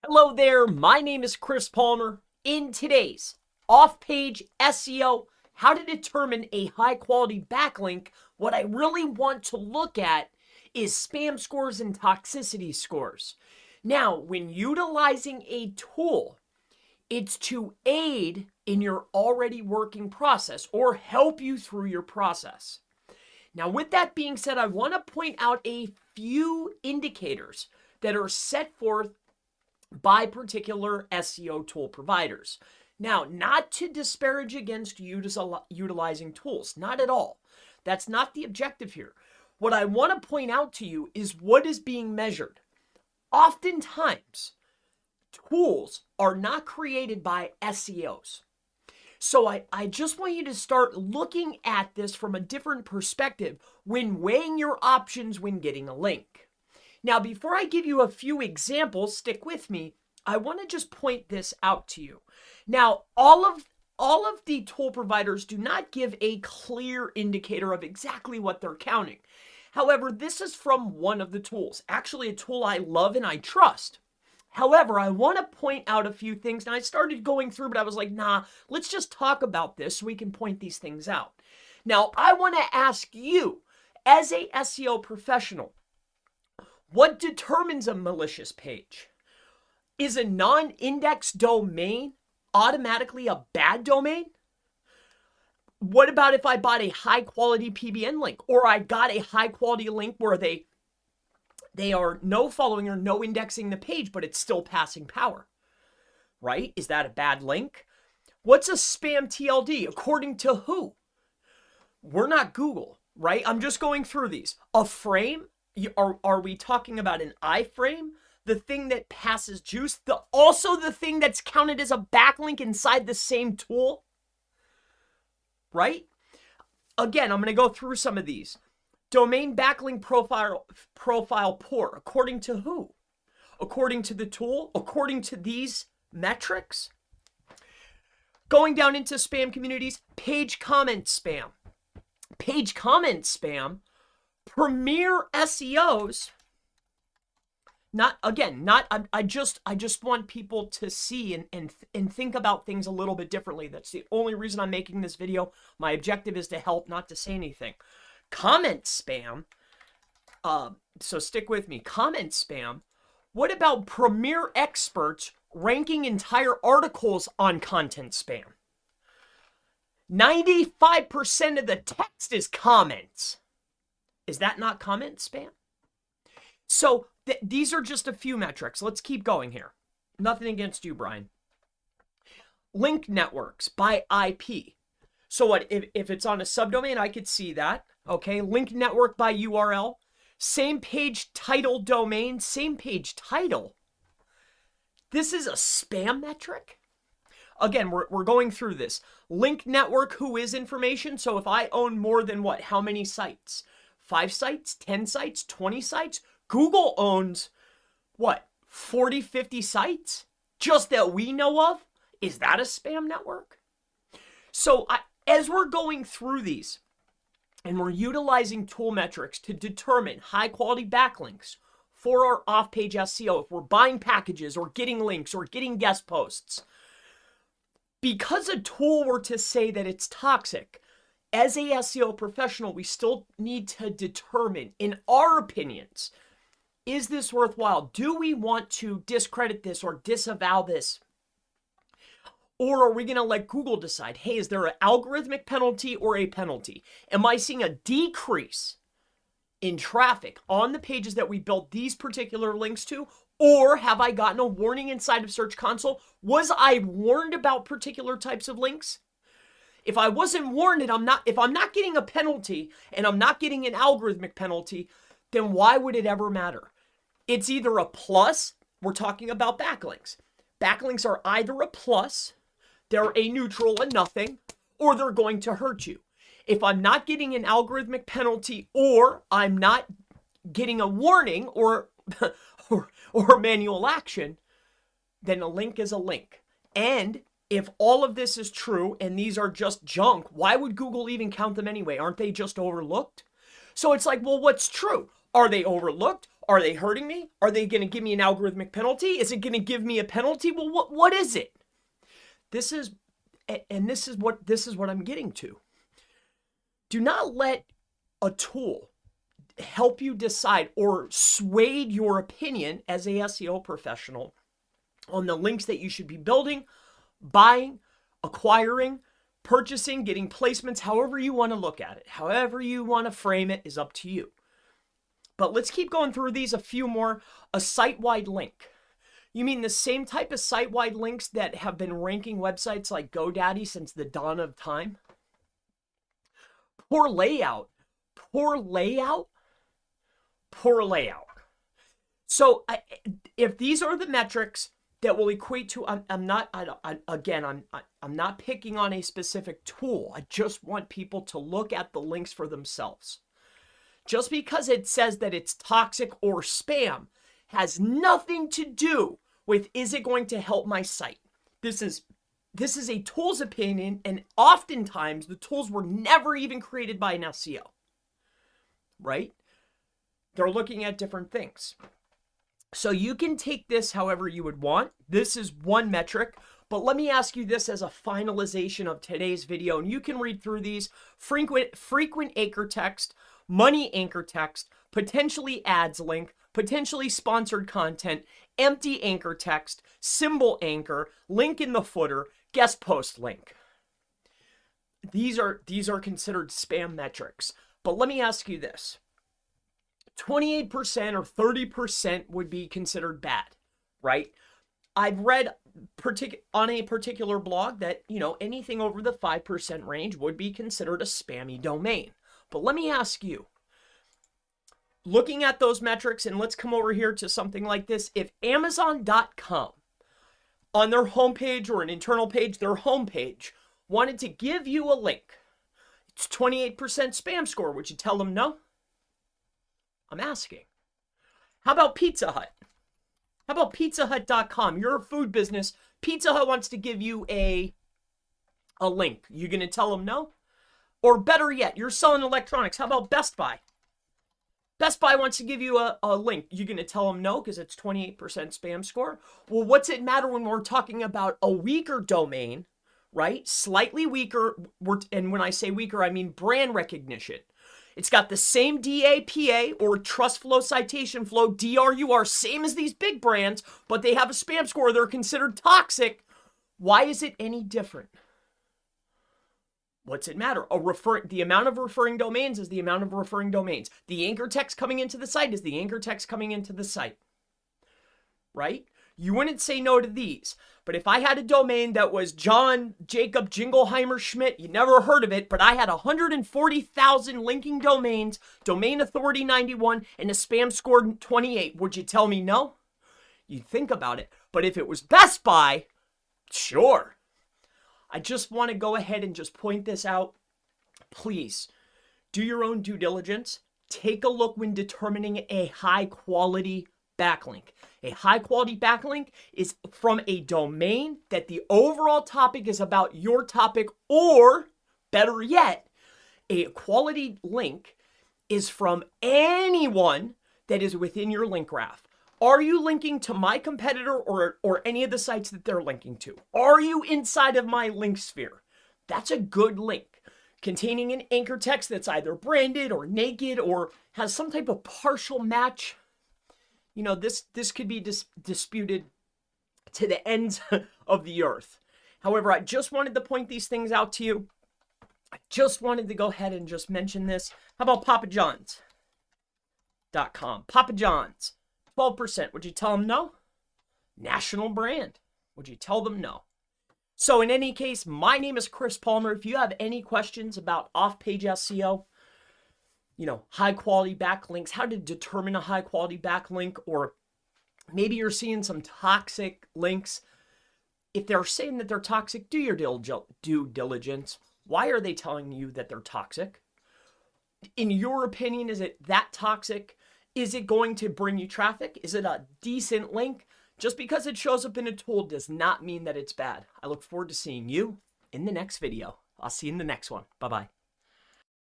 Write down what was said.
Hello there, my name is Chris Palmer. In today's off-page SEO, how to determine a high-quality backlink, what I really want to look at is spam scores and toxicity scores. Now, when utilizing a tool, it's to aid in your already working process or help you through your process. Now, with that being said, I want to point out a few indicators that are set forth by particular SEO tool providers. Now, not to disparage against utilizing tools, not at all. That's not the objective here. What I want to point out to you is what is being measured. Oftentimes, tools are not created by SEOs. So I just want you to start looking at this from a different perspective when weighing your options when getting a link. Now, before I give you a few examples, stick with me, I want to just point this out to you. Now, all of the tool providers do not give a clear indicator of exactly what they're counting. However, this is from one of the tools, actually a tool I love and I trust. However, I want to point out a few things. Now, I started going through, but I was like, nah, let's just talk about this so we can point these things out. Now, I want to ask you, as a SEO professional, what determines a malicious page? Is a non-indexed domain automatically a bad domain? What about if I bought a high-quality PBN link, or I got a high-quality link where they are no following or no indexing the page, but it's still passing power, right? Is that a bad link? What's a spam TLD? According to who? We're not Google, right? I'm just going through these. A frame? Are we talking about an iframe? The thing that passes juice? Also the thing that's counted as a backlink inside the same tool? Right? Again, I'm going to go through some of these. Domain backlink profile poor. According to who? According to the tool? According to these metrics? Going down into spam communities, page comment spam. Page comment spam. Premier SEOs, I just want people to see and think about things a little bit differently. That's the only reason I'm making this video. My objective is to help, not to say anything. Comment spam, so stick with me. Comment spam. What about premier experts ranking entire articles on content spam? 95% of the text is comments. Is that not comment spam? So these are just a few metrics. Let's keep going here. Nothing against you, Brian. Link networks by IP. So what, if it's on a subdomain, I could see that. Okay, link network by URL. Same page title domain, same page title. This is a spam metric? Again, we're going through this. Link network, who is information. So if I own more than what? How many sites? 5 sites, 10 sites, 20 sites. Google owns, what, 40, 50 sites? Just that we know of? Is that a spam network? So as we're going through these, and we're utilizing tool metrics to determine high-quality backlinks for our off-page SEO, if we're buying packages or getting links or getting guest posts, because a tool were to say that it's toxic, as a SEO professional, we still need to determine, in our opinions, is this worthwhile? Do we want to discredit this or disavow this? Or are we going to let Google decide, hey, is there an algorithmic penalty or a penalty? Am I seeing a decrease in traffic on the pages that we built these particular links to? Or have I gotten a warning inside of Search Console? Was I warned about particular types of links? If I wasn't warned and if I'm not getting a penalty and I'm not getting an algorithmic penalty, then why would it ever matter? It's either a plus, we're talking about backlinks. Backlinks are either a plus, they're a neutral, a nothing, or they're going to hurt you. If I'm not getting an algorithmic penalty or I'm not getting a warning or manual action, then a link is a link. And if all of this is true and these are just junk, why would Google even count them anyway? Aren't they just overlooked? So it's like, well, what's true? Are they overlooked? Are they hurting me? Are they going to give me an algorithmic penalty? Is it going to give me a penalty? Well, what is it? This is what I'm getting to. Do not let a tool help you decide or sway your opinion as a SEO professional on the links that you should be building, buying, acquiring, purchasing, getting placements, however you want to look at it, however you want to frame it is up to you. But let's keep going through these. A few more. A site-wide link. You mean the same type of site-wide links that have been ranking websites like GoDaddy since the dawn of time? Poor layout. Poor layout. Poor layout. So if these are the metrics that will equate to, I'm not picking on a specific tool. I just want people to look at the links for themselves. Just because it says that it's toxic or spam has nothing to do with, is it going to help my site? This is a tool's opinion, and oftentimes the tools were never even created by an SEO, right? They're looking at different things. So you can take this however you would want. This is one metric, but let me ask you this as a finalization of today's video, and you can read through these. Frequent anchor text, money anchor text, potentially ads link, potentially sponsored content, empty anchor text, symbol anchor, link in the footer, guest post link. These are considered spam metrics. But let me ask you this. 28% or 30% would be considered bad, right? I've read on a particular blog that, anything over the 5% range would be considered a spammy domain. But let me ask you, looking at those metrics, and let's come over here to something like this. If Amazon.com on their homepage or an internal page, their homepage, wanted to give you a link, it's 28% spam score, would you tell them no? I'm asking. How about Pizza Hut? How about pizzahut.com? You're a food business. Pizza Hut wants to give you a link. You going to tell them no? Or better yet, you're selling electronics. How about Best Buy? Best Buy wants to give you a link. You going to tell them no because it's 28% spam score? Well, what's it matter when we're talking about a weaker domain, right? Slightly weaker. And when I say weaker, I mean brand recognition. It's got the same DAPA or trust flow, citation flow, DRUR, same as these big brands, but they have a spam score. They're considered toxic. Why is it any different? What's it matter? The amount of referring domains is the amount of referring domains. The anchor text coming into the site is the anchor text coming into the site, right? You wouldn't say no to these. But if I had a domain that was John Jacob Jingleheimer Schmidt, you never heard of it, but I had 140,000 linking domains, domain authority 91, and a spam score 28, would you tell me no? You'd think about it. But if it was Best Buy, sure. I just want to go ahead and just point this out. Please, do your own due diligence. Take a look when determining a high quality backlink. A high quality backlink is from a domain that the overall topic is about your topic, or better yet, a quality link is from anyone that is within your link graph. Are you linking to my competitor or any of the sites that they're linking to? Are you inside of my link sphere? That's a good link. Containing an anchor text that's either branded or naked or has some type of partial match. This could be disputed to the ends of the earth. However, I just wanted to point these things out to you. I just wanted to go ahead and just mention this. How about papajohns.com? Papa John's, 12%. Would you tell them no? National brand. Would you tell them no? So in any case, my name is Chris Palmer. If you have any questions about off-page SEO, high quality backlinks, how to determine a high quality backlink, or maybe you're seeing some toxic links. If they're saying that they're toxic, do your due diligence. Why are they telling you that they're toxic? In your opinion, is it that toxic? Is it going to bring you traffic? Is it a decent link? Just because it shows up in a tool does not mean that it's bad. I look forward to seeing you in the next video. I'll see you in the next one. Bye-bye.